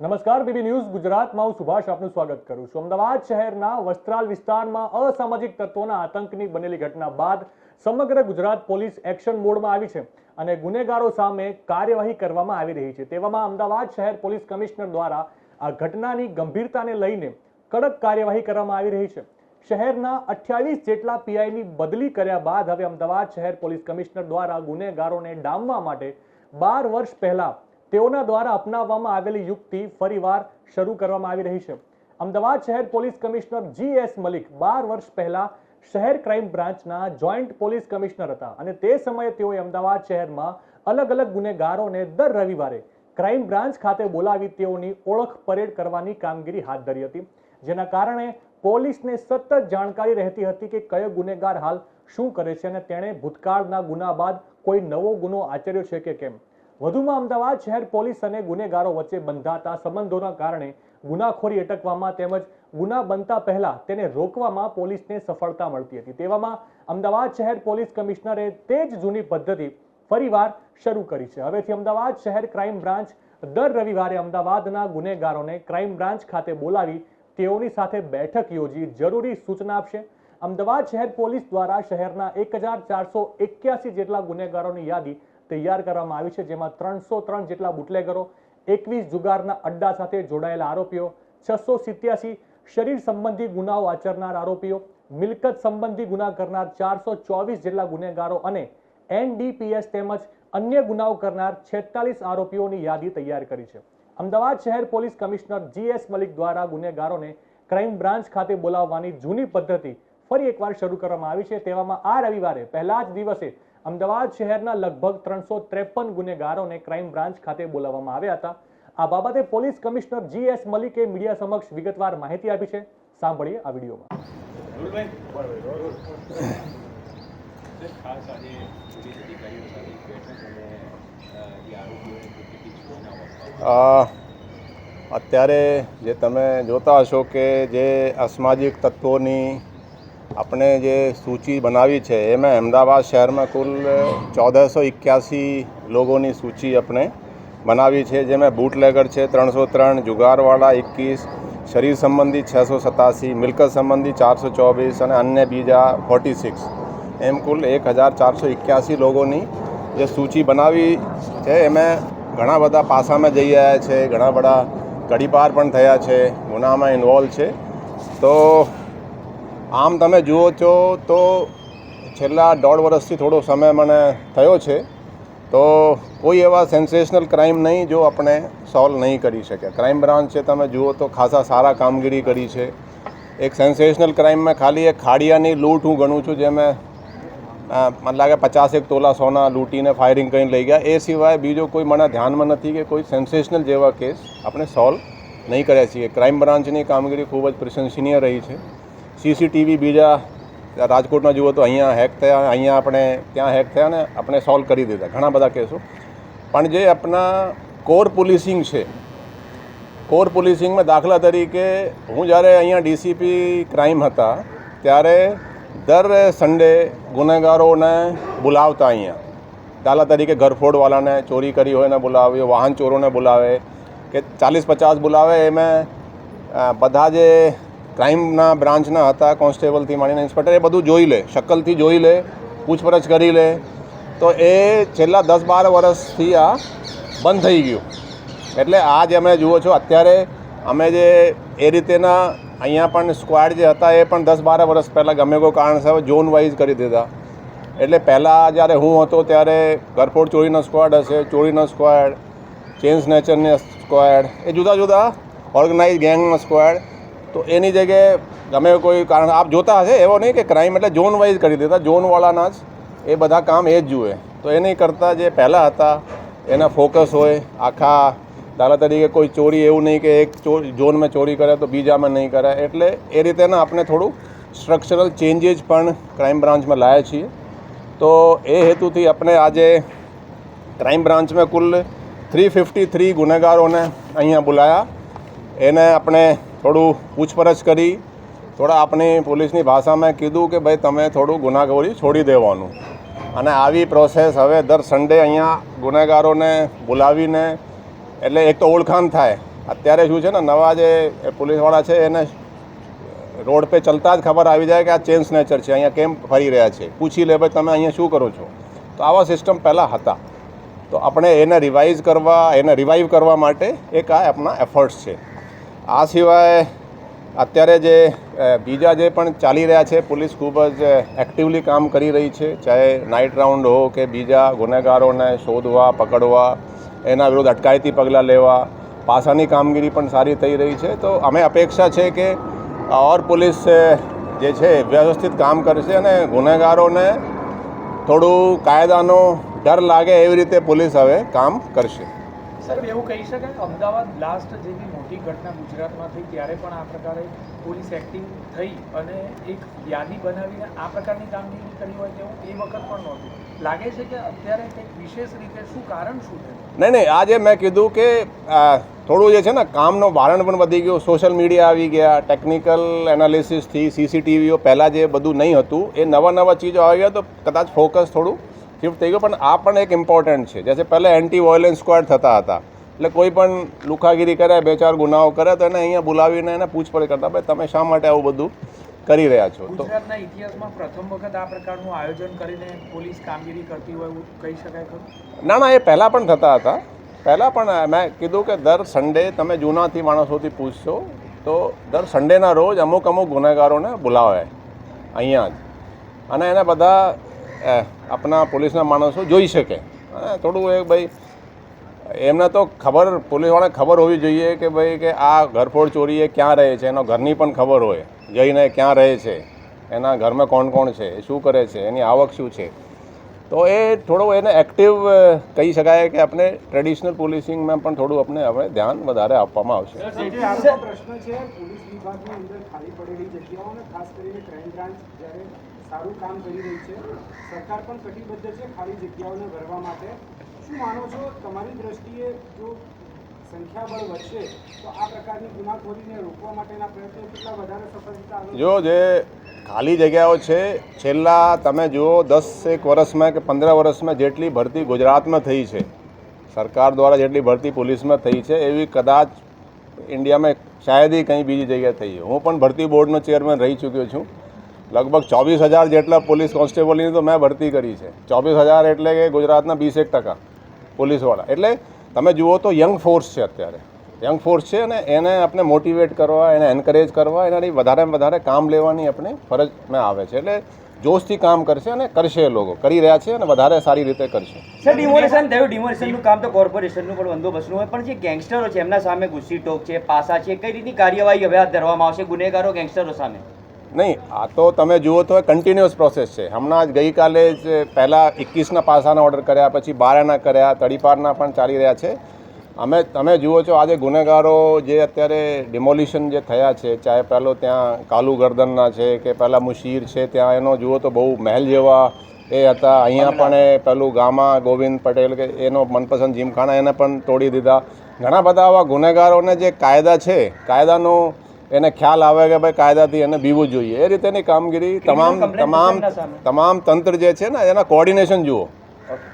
નમસ્કાર BB news ગુજરાતમાં હું સુભાષ આપનું સ્વાગત કરું છું। અમદાવાદ શહેરના વસ્ત્રાલ વિસ્તારમાં અસામાજિક તત્વોના આતંકની બનેલી ઘટના બાદ સમગ્ર ગુજરાત પોલીસ એક્શન મોડમાં આવી છે અને ગુનેગારો સામે કાર્યવાહી કરવામાં આવી રહી છે। તેવામાં અમદાવાદ શહેર પોલીસ કમિશનર દ્વારા આ ઘટનાની ગંભીરતાને લઈને કડક કાર્યવાહી કરવામાં આવી રહી છે। શહેરના 28 જેટલા પીઆઈની બદલી કર્યા બાદ હવે અમદાવાદ શહેર પોલીસ કમિશનર દ્વારા ગુનેગારોને ડામવા માટે 12 વર્ષ પહેલા તેઓના દ્વારા અપનાવવામાં આવેલી યુક્તિ ફરીવાર શરૂ કરવામાં આવી રહી છે। અમદાવાદ શહેર પોલીસ કમિશનર GS મલિક 12 વર્ષ પહેલા શહેર ક્રાઇમ બ્રાન્ચના જોઈન્ટ પોલીસ કમિશનર હતા અને તે સમયે તેઓએ અમદાવાદ શહેરમાં અલગ અલગ ગુનેગારોને દર રવિવારે ક્રાઇમ બ્રાન્ચ ખાતે બોલાવી તેઓની ઓળખ પરેડ કરવાની કામગીરી હાથ ધરી હતી, જેના કારણે પોલીસને સતત જાણકારી રહેતી હતી કે કયો ગુનેગાર હાલ શું કરે છે અને તેણે ભૂતકાળના ગુના બાદ કોઈ નવો ગુનો આચર્યો છે કે કેમ। વધુમાં અમદાવાદ શહેર પોલીસ અને ગુનેગારો વચ્ચે બંધાતા સંબંધોના કારણે ગુનાખોરી અટકવામાં તેમજ ગુના બનતા પહેલા તેને રોકવામાં પોલીસને સફળતા મળતી હતી। તેવામાં અમદાવાદ શહેર પોલીસ કમિશનરે તે જ જૂની પદ્ધતિ ફરીવાર શરૂ કરી છે। હવેથી અમદાવાદ શહેર ક્રાઇમ બ્રાન્ચ દર રવિવારે અમદાવાદના ગુનેગારોને ક્રાઇમ બ્રાન્ચ ખાતે બોલાવી તેઓની સાથે બેઠક યોજી જરૂરી સૂચના આપશે। અમદાવાદ શહેર પોલીસ દ્વારા શહેરના 1481 જેટલા ગુનેગારોની યાદી તૈયાર કરવામાં આવી છે, જેમાં 303 જેટલા બુટલેગરો, 21 જુગારના અડ્ડા સાથે જોડાયેલા આરોપીઓ, 687 શરીર સંબંધી ગુનાઓ આચરનાર આરોપીઓ, મિલકત સંબંધી ગુના કરનાર 424 જેટલા ગુનેગારો અને NDPS તેમજ અન્ય ગુનાઓ કરનાર 46 આરોપીઓની યાદી તૈયાર કરી છે। અમદાવાદ શહેર પોલીસ કમિશનર GS મલિક દ્વારા ગુનેગારોને ક્રાઇમ બ્રાન્ચ ખાતે બોલાવવાની જૂની પદ્ધતિ ફરી એકવાર શરૂ કરવામાં આવી છે। તેવામાં આ રવિવારે પહેલા જ દિવસે અમદાવાદ શહેરના લગભગ 353 ગુનેગારોને ક્રાઇમ બ્રાન્ચ ખાતે બોલાવવામાં આવ્યા હતા। આ બાબતે પોલીસ કમિશનર GS મલિકે મીડિયા સમક્ષ વિગતવાર માહિતી આપી છે। સાંભળીએ આ વિડીયોમાં। અત્યારે જે તમે જોતા હશો કે જે અસામાજિક તત્વોની આપણે જે સૂચિ બનાવી છે એમાં અમદાવાદ શહેરમાં કુલ 1481 લોકોની સૂચિ આપણે બનાવી છે, જેમાં બૂટલેગર છે 303, જુગારવાળા 21, શરીર સંબંધી 687, મિલકત સંબંધી 424 અને અન્ય બીજા 46, એમ કુલ 1481 લોકોની જે સૂચિ બનાવી છે। એમાં ઘણા બધા પાસામાં જઈ રહ્યા છે, ઘણા બધા ગડીપાર પણ થયા છે, ગુનામાં ઇન્વોલ્વ છે। તો આમ તમે જુઓ છો તો છેલ્લા 1.5 વર્ષથી થોડો સમય મને થયો છે, તો કોઈ એવા સેન્સેશનલ ક્રાઇમ નહીં જો આપણે સોલ્વ નહીં કરી શક્યા। ક્રાઇમ બ્રાન્ચ છે, તમે જુઓ તો ખાસા સારા કામગીરી કરી છે। એક સેન્સેશનલ ક્રાઇમમાં ખાલી એક ખાડિયાની લૂંટ હું ગણું છું, જેમાં મને લાગે 50 તોલા સોના લૂંટીને ફાયરિંગ કરીને લઈ ગયા। એ સિવાય બીજો કોઈ મને ધ્યાનમાં નથી કે કોઈ સેન્સેશનલ જેવા કેસ આપણે સોલ્વ નહીં કર્યા છીએ। ક્રાઇમ બ્રાન્ચની કામગીરી ખૂબ જ પ્રશંસનીય રહી છે। CCTV બીજા રાજકોટમાં જુઓ તો અહીંયા હેક થયા, અહીંયા આપણે ત્યાં હેક થયા ને આપણે સોલ્વ કરી દીધા ઘણા બધા કેસો। પણ જે આપણા કોર પોલીસિંગ છે, કોર પોલીસિંગમાં દાખલા તરીકે હું જ્યારે અહીંયા DCP ક્રાઇમ હતા ત્યારે દર સન્ડે ગુનેગારોને બોલાવતા અહીંયા, દાખલા તરીકે ઘરફોડવાળાને ચોરી કરી હોય ને બોલાવે, વાહન ચોરોને બોલાવે કે 40-50 બોલાવે। એમાં બધા જે ક્રાઇમના બ્રાન્ચના હતા કોન્સ્ટેબલથી માંડીને ઇન્સ્પેક્ટર એ બધું જોઈ લે, શકલથી જોઈ લે, પૂછપરછ કરી લે। તો એ છેલ્લા 10-12 વર્ષથી આ બંધ થઈ ગયું। એટલે આ જે અમે જુઓ છો અત્યારે અમે જે એ રીતેના અહીંયા પણ સ્ક્વોડ જે હતા એ પણ 10-12 વર્ષ પહેલાં ગમે કોઈ કારણસર ઝોન વાઇઝ કરી દીધા। એટલે પહેલાં જ્યારે હું હતો ત્યારે ઘરફોડ ચોરીનો સ્ક્વોડ હશે, ચોરીનો સ્ક્વોડ, ચેન સ્નેચરની સ્ક્વોડ, એ જુદા જુદા ઓર્ગેનાઇઝ ગેંગનો સ્ક્વોડ। તો એની જગ્યાએ ગમે કોઈ કારણ આપ જોતા હશે, એવો નહીં કે ક્રાઇમ એટલે ઝોન વાઇઝ કરી દેતા, ઝોનવાળાના જ એ બધા કામ એ જ જુએ। તો એ નહીં કરતાં જે પહેલાં હતા એના ફોકસ હોય આખા, દાખલા તરીકે કોઈ ચોરી એવું નહીં કે એક ઝોનમાં ચોરી કરે તો બીજામાં નહીં કરે। એટલે એ રીતેના આપણે થોડું સ્ટ્રક્ચરલ ચેન્જીસ પણ ક્રાઇમ બ્રાન્ચમાં લાવ્યા છીએ। તો એ હેતુથી આપણે આજે ક્રાઇમ બ્રાન્ચમાં કુલ 353 ગુનેગારોને અહીંયા બોલાયા। એને આપણે થોડું પૂછપરછ કરી, થોડા આપણી પોલીસની ભાષામાં કીધું કે ભાઈ તમે થોડું ગુનાખોરી છોડી દેવાનું। અને આવી પ્રોસેસ હવે દર સન્ડે અહીંયા ગુનેગારોને બોલાવીને એટલે એક તો ઓળખાણ થાય અત્યારે શું છે ને, નવા જે પોલીસવાળા છે એને રોડ पे ચલતા જ ખબર આવી જાય કે આ ચેન સ્નેચર છે, અહીંયા કેમ ફરી રહ્યા છે, પૂછી લે ભાઈ તમે અહીંયા શું કરો છો. તો આવા સિસ્ટમ પહેલાં હતા. તો આપણે એને રિવાઈવ કરવા માટે એક આ આપણા એફર્ટ્સ છે. આ સિવાય અત્યારે જે બીજા જે પણ ચાલી રહ્યા છે, પોલીસ ખૂબ જ એક્ટિવલી કામ કરી રહી છે, ચાહે નાઇટ રાઉન્ડ હો કે બીજા ગુનેગારોને શોધવા પકડવા, એના વિરુદ્ધ અટકાયતી પગલાં લેવા, પાસાની કામગીરી પણ સારી થઈ રહી છે. તો અમે અપેક્ષા છે કે ઓર પોલીસ જે છે વ્યવસ્થિત કામ કરશે અને ગુનેગારોને થોડું કાયદાનો ડર લાગે એવી રીતે પોલીસ હવે કામ કરશે. સર, એવું કહી શકાય અમદાવાદ બ્લાસ્ટ જેવી મોટી ઘટના ગુજરાતમાં થઈ ત્યારે પણ આ પ્રકારે પોલીસ એક્ટિવ થઈ અને એક યાદી બનાવીને આ પ્રકારની કામગીરી કરી હોય તેવું એ વખત પણ નહોતું. લાગે છે કે અત્યારે કંઈક વિશેષ રીતે શું કારણ શું છે? નહીં, આજે મેં કીધું કે થોડું જે છે ને કામનો ભારણ પણ વધી ગયો, સોશિયલ મીડિયા આવી ગયા, ટેકનિકલ એનાલિસિસથી સીસીટીવીઓ પહેલાં જે બધું નહીં હતું એ નવા ચીજો આવી ગયા, તો કદાચ ફોકસ થોડું શિફ્ટ થઈ ગયું. પણ આ પણ એક ઇમ્પોર્ટન્ટ છે. જેસે પહેલાં એન્ટી વાયોલન્સ સ્ક્વોડ થતા હતા, એટલે કોઈ પણ લુખાગીરી કરે, 2-4 ગુનાઓ કરે તો એને અહીંયા બોલાવીને એને પૂછપરછ કરતા, ભાઈ તમે શા માટે આવું બધું કરી રહ્યા છો. તો ગુજરાતના ઇતિહાસમાં પ્રથમ વખત આ પ્રકારનું આયોજન કરીને પોલીસ કામગીરી કરતી હોય એવું કહી શકાય ખરું? ના, એ પહેલાં પણ થતા હતા. પહેલાં પણ મેં કીધું કે દર સન્ડે તમે જૂનાથી માણસોથી પૂછશો તો દર સન્ડેના રોજ અમુક ગુનેગારોને બોલાવે અહીંયા જ, અને એને બધા આપણા પોલીસના માણસો જોઈ શકે. અને થોડું એ ભાઈ એમને તો પોલીસવાળાને ખબર હોવી જોઈએ કે ભાઈ કે આ ઘરફોડ ચોરી એ ક્યાં રહે છે, એનો ઘરની પણ ખબર હોય, જઈને ક્યાં રહે છે, એના ઘરમાં કોણ કોણ છે, શું કરે છે, એની આવક શું છે. તો એ થોડું એને એક્ટિવ કહી શકાય કે આપણે ટ્રેડિશનલ પોલીસિંગમાં પણ થોડું હવે ધ્યાન વધારે આપવામાં આવશે. જે આજનો પ્રશ્ન છે, પોલીસ વિભાગની અંદર ખાલી પડેલી જગ્યાઓ અને ખાસ કરીને ક્રાઇમ બ્રાન્ચ જ્યારે સારું કામ કરી રહી છે, સરકાર પણ કટિબદ્ધ છે ખાલી જગ્યાઓને ભરવા માટે. શું માનો છો, તમારી દ્રષ્ટિએ જો સંખ્યાબળ વધશે તો આ પ્રકારની ગુનાખોરીને રોકવા માટેના પ્રયત્નો કેટલા વધારે સફળતા? જો જે ખાલી જગ્યાઓ છે, છેલ્લા તમે જુઓ 10 વર્ષમાં કે 15 વર્ષમાં જેટલી ભરતી ગુજરાતમાં થઈ છે, સરકાર દ્વારા જેટલી ભરતી પોલીસમાં થઈ છે એવી કદાચ ઇન્ડિયામાં શાયદ કંઈ બીજી જગ્યાએ થઈ છે. હું પણ ભરતી બોર્ડનો ચેરમેન રહી ચૂક્યો છું. લગભગ 24,000 જેટલા પોલીસ કોન્સ્ટેબલની તો મેં ભરતી કરી છે. 24,000 એટલે કે ગુજરાતના 20% પોલીસવાળા. એટલે તમે જુઓ તો યંગ ફોર્સ છે, અત્યારે યંગ ફોર્સ છે, અને એને આપણે મોટિવેટ કરવા, એને એન્કરેજ કરવા, એનાથી વધારે કામ લેવાની આપણે ફરજમાં આવે છે. એટલે જોશથી કામ કરશે અને કરશે, એ લોકો કરી રહ્યા છે અને વધારે સારી રીતે કરશે. સર, ડિમોલેશન થયું, ડિમોલેશનનું કામ તો કોર્પોરેશનનું પણ બંદોબસ્તનું હોય, પણ જે ગેંગસ્ટરો છે એમના સામે ગુસ્સી ટોક છે, પાસા છે, કઈ રીતની કાર્યવાહી હવે હાથ ધરવામાં આવશે ગુનેગારો ગેંગસ્ટરો સામે? નહીં, આ તો તમે જુઓ તો કન્ટિન્યુઅસ પ્રોસેસ છે. હમણાં જ ગઈકાલે જ પહેલાં 21ના પાસાના ઓર્ડર કર્યા, પછી 12ના કર્યા, તડીપારના પણ ચાલી રહ્યા છે. તમે જુઓ છો આજે ગુનેગારો જે અત્યારે ડિમોલિશન જે થયા છે, ચાહે પહેલો ત્યાં કાલુ ગરદનના છે કે પહેલાં મુશીર છે, ત્યાં એનો જુઓ તો બહુ મહેલ જેવા એ હતા. અહીંયા પણ એ પેલું ગામા ગોવિંદ પટેલ કે એનો મનપસંદ જીમખાના એને પણ તોડી દીધા. ઘણા બધા આવા ગુનેગારોને જે કાયદા છે, કાયદાનો એને ખ્યાલ આવે કે ભાઈ કાયદાથી એને બીવું જોઈએ, એ રીતેની કામગીરી તમામ તંત્ર જે છે ને એના કોર્ડિનેશન જુઓ.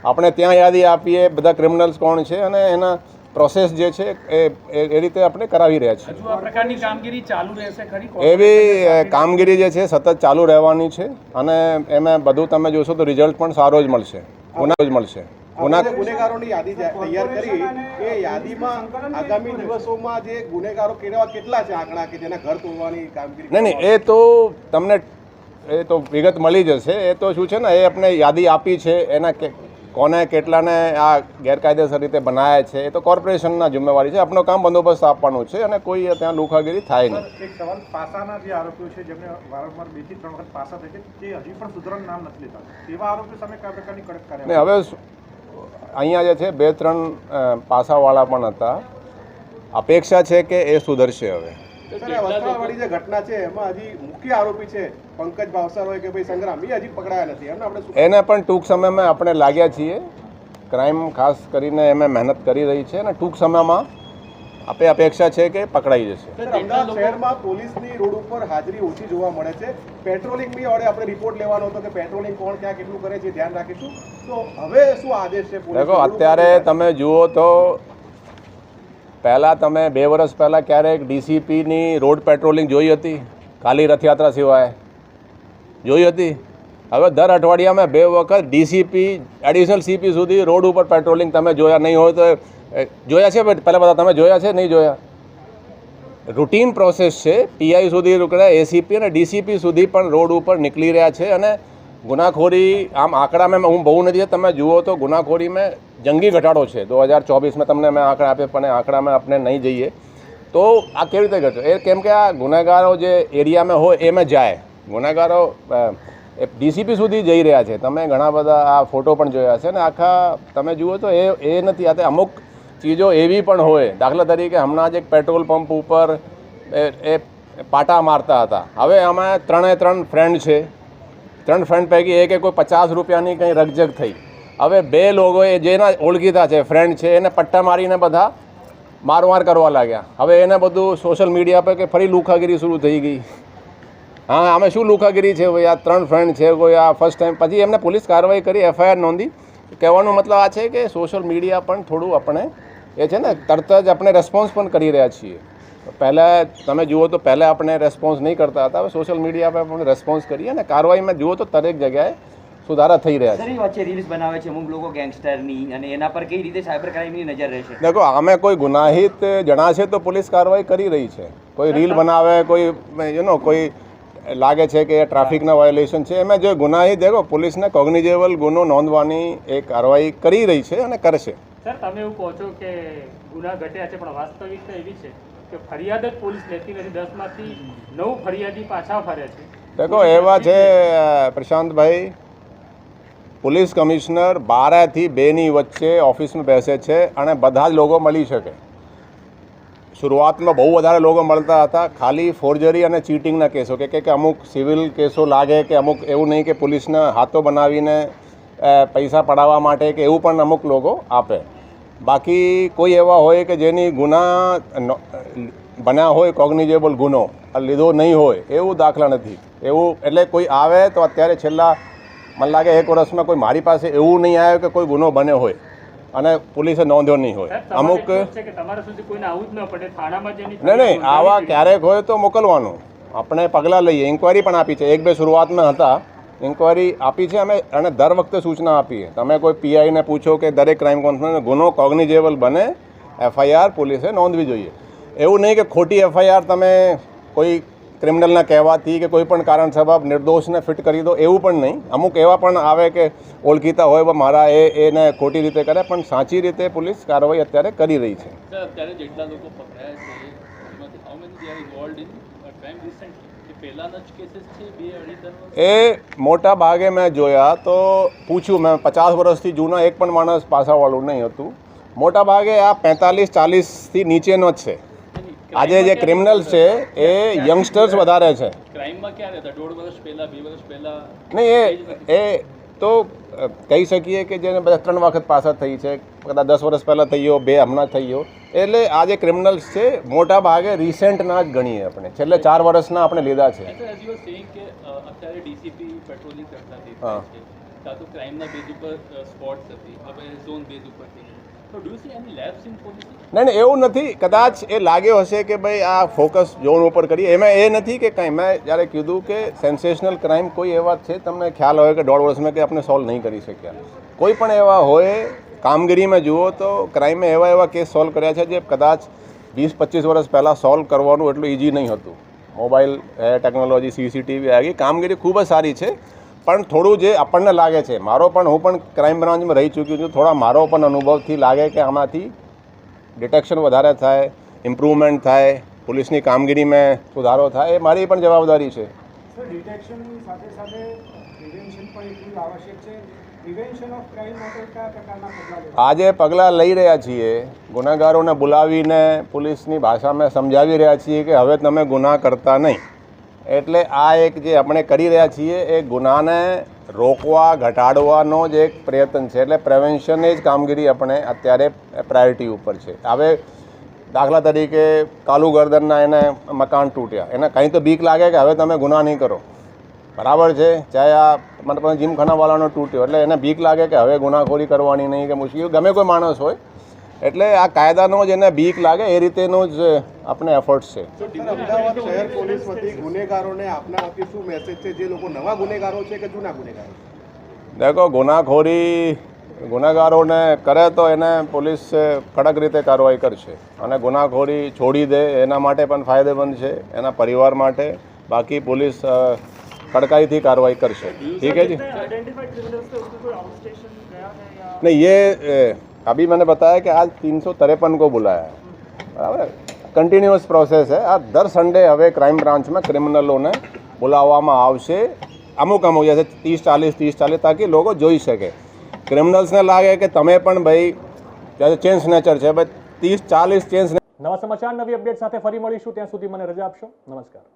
આપણે ત્યાં યાદી આપીએ બધા ક્રિમિનલ્સ કોણ છે અને એના પ્રોસેસ જે છે એ રીતે આપણે કરાવી રહ્યા છીએ. હજુ આ પ્રકારની કામગીરી ચાલુ રહેશે ખરી? એવી કામગીરી જે છે સતત ચાલુ રહેવાની છે, અને એમાં બધું તમે જોશો તો રિઝલ્ટ પણ સારો જ મળશે, ગુનેગારોની યાદી તૈયાર કરી એ યાદીમાં આગામી દિવસોમાં જે ગુનેગારો કેટલા છે આંકડા કે જેના ઘર તોડવાની કામગીરી? નહીં, એ તો તમને વિગત મળી જશે. એ તો શું છે ને, એ આપણે યાદી આપી છે, એના કોને કેટલાને આ ગેરકાયદેસર રીતે બનાવ્યા છે એ તો કોર્પોરેશનના જિમ્મેવારી છે. આપણું કામ બંદોબસ્ત આપવાનું છે અને કોઈ ત્યાં લુખાગીરી થાય નહીં. એક સવાલ, પાસાના જે આરોપીઓ છે જેમને વારંવાર 2 થી 3 વખત પાસા થઈ છે, તે હજી પણ સુધરણ નામ નથી લેતા, એવા આરોપીઓ સામે કયા પ્રકારની કડક કાર્યવાહી? હવે અહીંયા જે છે 2-3 પાસાવાળા પણ હતા. અપેક્ષા છે કે એ સુધરશે. હવે વસ્ત્રાવાળી જે ઘટના છે એમાં હજી મુખ્ય આરોપી છે પંકજ ભાવસાર હોય કે ભાઈ સંગ્રામ, એ હજી પકડાયા નથી. એને પણ ટૂંક સમયમાં આપણે લાગ્યા છીએ. ક્રાઇમ ખાસ કરીને એમાં મહેનત કરી રહી છે અને ટૂંક સમયમાં આપણે અપેક્ષા છે કે પકડાઈ જશે. અમદાવાદ શહેરમાં પોલીસની રોડ ઉપર હાજરી ઓછી જોવા મળે છે. પેટ્રોલિંગની ઓડે આપણે રિપોર્ટ લેવાનો હતો કે પેટ્રોલિંગ કોણ ક્યાં કેટલું કરે છે, ધ્યાન રાખીશું. તો હવે શું આદેશ છે? દેખો, અત્યારે તમે જુઓ તો પહેલાં તમે 2 વર્ષ પહેલાં ક્યારેક ડીસીપીની રોડ પેટ્રોલિંગ જોઈ હતી? ખાલી રથયાત્રા સિવાય જોઈ હતી? હવે દર અઠવાડિયામાં 2 વખત ડીસીપી એડિશનલ સીપી સુધી રોડ ઉપર પેટ્રોલિંગ તમે જોયા નહીં હોય તો જોયા છે? પહેલાં બધા તમે જોયા છે? નહીં જોયા? રૂટીન પ્રોસેસ છે. પીઆઈ સુધી રોકડા, એસીપી અને ડીસીપી સુધી પણ રોડ ઉપર નીકળી રહ્યા છે. અને ગુનાખોરી આમ આંકડામાં હું બહુ નથી, તમે જુઓ તો ગુનાખોરીમાં જંગી ઘટાડો છે. 2024માં તમને મેં આંકડા આપ્યા, પણ આંકડામાં આપણે નહીં જઈએ તો આ કેવી રીતે ઘટે? એ કેમ કે આ ગુનેગારો જે એરિયામાં હોય એમાં જાય. ગુનેગારો ડીસીપી સુધી જઈ રહ્યા છે. તમે ઘણા બધા આ ફોટો પણ જોયા છે ને આખા તમે જુઓ તો એ નથી. આ અમુક ચીજો એવી પણ હોય, દાખલા તરીકે હમણાં જ એક પેટ્રોલ પંપ ઉપર એ પાટા મારતા હતા. હવે આમાં 3 ફ્રેન્ડ છે. 3 ફ્રેન્ડ પૈકી એક કોઈ 50 રૂપિયાની કંઈ રકઝક થઈ. હવે 2 લોકોએ જેના ઓળખીતા છે, ફ્રેન્ડ છે, એને પટ્ટા મારીને બધા મારવાર કરવા લાગ્યા. હવે એને બધું સોશિયલ મીડિયા પર કે ફરી લુખાગીરી શરૂ થઈ ગઈ. હા, આમે શું લુખાગીરી છે ભાઈ? આ 3 ફ્રેન્ડ છે, કોઈ આ ફર્સ્ટ ટાઈમ. પછી એમને પોલીસ કાર્યવાહી કરી, એફઆઈઆર નોંધી. કહેવાનો મતલબ આ છે કે સોશિયલ મીડિયા પણ થોડું આપણે એ છે ને તરત જ આપણે રેસ્પોન્સ પણ કરી રહ્યા છીએ. પહેલાં તમે જુઓ તો પહેલાં આપણે રેસ્પોન્સ નહીં કરતા હતા. હવે સોશિયલ મીડિયા પર પણ રેસ્પોન્સ કરીએ અને કાર્યવાહીમાં જુઓ તો દરેક જગ્યાએ સુધારા થઈ રહ્યા છે. સર, એ વચ્ચે રીલ્સ બનાવે છે અમુક લોકો ગેંગસ્ટરની, અને એના પર કઈ રીતે સાયબર ક્રાઇમની નજર રહેશે? દેખો, આમે કોઈ ગુનાહિત જણાશે તો પોલીસ કાર્યવાહી કરી રહી છે. કોઈ રીલ બનાવે, કોઈ કોઈ લાગે છે કે ટ્રાફિકના વાયોલેશન છે, એમાં જો ગુનાહિત દેખો પોલીસને કોગ્નિઝેબલ ગુનો નોંધવાની એક કાર્યવાહી કરી રહી છે અને કરશે. સર, તમે એવું કહો છો કે ગુના ઘટ્યા છે, પણ વાસ્તવિકતા એવી છે કે ફરિયાદ જ પોલીસ લેતી નથી. 10માંથી 9 ફરિયાદી પાછા ફરે છે. દેખો, એવા છે પ્રશાંતભાઈ, પોલીસ કમિશનર 12 થી 2ની વચ્ચે ઓફિસમાં બેસે છે અને બધા જ લોકો મળી શકે. શરૂઆતમાં બહુ વધારે લોકો મળતા હતા, ખાલી ફોર્જરી અને ચીટિંગના કેસો, કે અમુક સિવિલ કેસો લાગે, કે અમુક એવું નહીં કે પોલીસના હાથો બનાવીને પૈસા પડાવવા માટે કે એવું પણ અમુક લોકો આપે. બાકી કોઈ એવા હોય કે જેની ગુના બન્યા હોય, કોગ્નિઝેબલ ગુનો લીધો નહીં હોય, એવું દાખલા નથી. એવું એટલે કોઈ આવે તો અત્યારે છેલ્લા મને લાગે 1 વર્ષમાં કોઈ મારી પાસે એવું નહીં આવ્યું કે કોઈ ગુનો બન્યો હોય અને પોલીસે નોંધ્યો નહીં હોય. અમુક નહીં, આવા ક્યારેક હોય તો મોકલવાનું. આપણે પગલાં લઈએ. ઇન્કવાયરી પણ આપી છે, 1-2 શરૂઆતમાં હતા, ઇન્કવાયરી આપી છે અમે, અને દર વખતે સૂચના આપીએ. તમે કોઈ પીઆઈને પૂછો કે દરેક ક્રાઇમ કોન્ફરન્સ ગુનો કોગ્નિઝેબલ બને, એફઆઈઆર પોલીસે નોંધવી જોઈએ. એવું નહીં કે ખોટી એફઆઈઆર તમે કોઈ ક્રિમિનલના કહેવાથી કે કોઈ પણ કારણ સબબ નિર્દોષને ફિટ કરી દો, એવું પણ નહીં. અમુક એવા પણ આવે કે ઓળખીતા હોય મારા એને ખોટી રીતે કરે, પણ સાચી રીતે પોલીસ કાર્યવાહી અત્યારે કરી રહી છે. અત્યારે જેટલા લોકો પકડાયા છે એમાંથી how many they are involved in crime recently? એ પહેલાના જ કેસીસ છે 2-2.5 એ મોટા ભાગે મેં જોયા તો પૂછ્યું મેં, 50 વર્ષથી જૂના એક પણ માણસ પાસાવાળું નહીં હતું. મોટા ભાગે આ 45-40થી નીચેનો જ છે. આજે જે ક્રિમિનલ્સ છે એ યંગસ્ટર્સ વધારે છે. ક્રાઇમમાં ક્યારે હતા? 1.5 વર્ષ પહેલા, 2 વર્ષ પહેલા? નહીં, એ તો કહી શકીએ કે જેને બધા 3 વખત પાસા થઈ છે, કદાચ 10 વર્ષ પહેલાં થઈ ગયો, 2 હમણાં થઈ ગયો. એટલે આ જે ક્રિમિનલ્સ છે મોટા ભાગે રિસેન્ટના જ ગણીએ આપણે, છેલ્લે 4 વર્ષના આપણે લીધા છે. કે અત્યારે ડીસીપી પેટ્રોલિંગ કરતા દેખાય છે, કાં તો ક્રાઇમના બેઝ ઉપર સ્પોટ્સ હતી, હવે ઝોન બેઝ ઉપર થઈ. તો do you C any labs in police? નહીં, એવું નથી. કદાચ એ લાગ્યો હશે કે ભાઈ આ ફોકસ ઝોન ઉપર કરીએ. એમાં એ નથી કે કંઈ મેં જ્યારે કીધું કે સેન્સેશનલ ક્રાઇમ કોઈ એવા છે તમને ખ્યાલ હોય કે 1.5 વર્ષમાં કે આપણે સોલ્વ નહીં કરી શક્યા. કોઈ પણ એવા હોય, કામગીરીમાં જુઓ તો ક્રાઇમે એવા કેસ સોલ્વ કર્યા છે જે કદાચ 20-25 વર્ષ પહેલાં સોલ્વ કરવાનું એટલું ઇઝી નહીં હતું. મોબાઈલ ટેકનોલોજી, સીસીટીવી આવી કામગીરી ખૂબ જ સારી છે. પણ થોડું જે આપણને લાગે છે, હું પણ ક્રાઇમ બ્રાન્ચમાં રહી ચૂક્યો છું, થોડા મારો પણ અનુભવથી લાગે કે આમાંથી ડિટેક્શન વધારે થાય, ઇમ્પ્રુવમેન્ટ થાય, પોલીસની કામગીરીમાં સુધારો થાય, એ મારી પણ જવાબદારી છે. સર, ડિટેક્શનની સાથે સાથે પ્રિવેન્શન પણ એટલું આવશ્યક છે. પ્રિવેન્શન ઓફ ક્રાઇમ માટે કયા પ્રકારના પગલાં લેવા? આજે પગલાં લઈ રહ્યા છીએ. ગુનેગારોને બોલાવીને પોલીસની ભાષામાં સમજાવી રહ્યા છીએ કે હવે તમે ગુના કરતા નહીં. એટલે આ એક જે આપણે કરી રહ્યા છીએ એ ગુનાને રોકવા, ઘટાડવાનો જ એક પ્રયત્ન છે. એટલે પ્રિવેન્શનની જ કામગીરી આપણે અત્યારે પ્રાયોરિટી ઉપર છે. હવે દાખલા તરીકે કાલુ ગરદનના એને મકાન તૂટ્યા, એને કંઈ તો બીક લાગે કે હવે તમે ગુના નહીં કરો, બરાબર છે. ચાહે આ મતલબ જીમખાનાવાળાનો તૂટ્યો, એટલે એને બીક લાગે કે હવે ગુનાખોરી કરવાની નહીં, કે મુશ્કેલ ગમે કોઈ માણસ હોય. એટલે આ કાયદાનો જેને બીક લાગે એ રીતેનું જ આપણે એફર્ટ્સ છે. સર, અમદાવાદ શહેર પોલીસ વતી ગુનેગારોને આપના વતી શું મેસેજ છે? જે લોકો નવા ગુનેગારો છે કે જૂના ગુનેગારો? દેખો, ગુનાખોરીને કરે તો એને પોલીસ કડક રીતે કાર્યવાહી કરશે અને ગુનાખોરી છોડી દે એના માટે પણ ફાયદેમંદ છે, એના પરિવાર માટે. બાકી પોલીસ કડકાઈથી कार्रवाई કરશે. ठीक है जी. नहीं, ये अभी मैंने बताया कि आज 353 को बुलाया है, बराबर. કન્ટિન્યુઅસ પ્રોસેસ है. આ દર સન્ડે હવે ક્રાઇમ બ્રાન્ચમાં ક્રિમિનલોને બોલાવવામાં આવશે, અમુક જैसे 30-40 તાકી લોકો જોઈ શકે. ક્રિમિનલ્સને લાગે કે તમે પણ ભાઈ જ્યારે ચેન્જ નેચર છે, ભાઈ 30-40 ચેન્જ. નવા સમાચાર નવી અપડેટ સાથે ફરી મળીશું. ત્યાં સુધી મને રજા આપશો. નમસ્કાર.